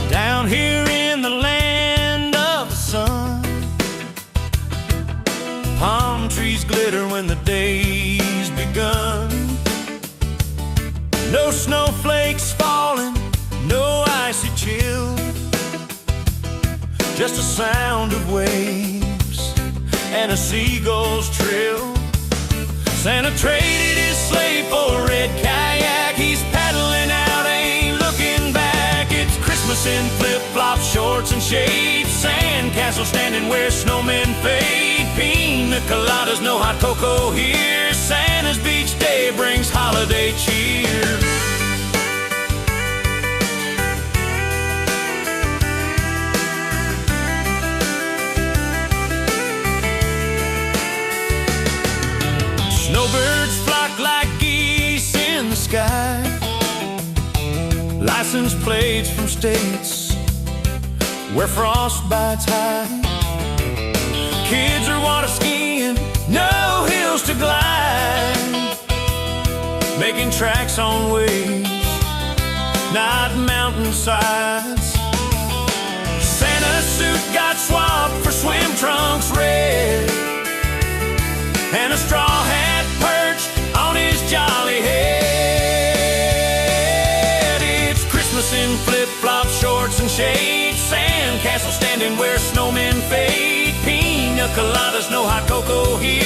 Down here in the land of the sun, palm trees glitter when the day's begun. No snowflakes falling, no icy chill, just a sound of waves and a seagull's trill. Santa traded his sleigh for a red kayak. He's paddling out, ain't looking back. It's Christmas in flip-flops, shorts and shades, sandcastle standing where snowmen fade, pina coladas, no hot cocoa here. Santa's beach day brings holiday cheer. Snowbirds flock like geese in the sky, license plates from states where frost bites high. Kids are water skiing, no hills to glide, making tracks on waves, not mountainsides. Santa's suit got swapped for swim trunks red, and a straw hat perched on his jolly head. It's Christmas in flip-flops, shorts and shades, sandcastle standing where snowmen fade, pina coladas, no hot cocoa here.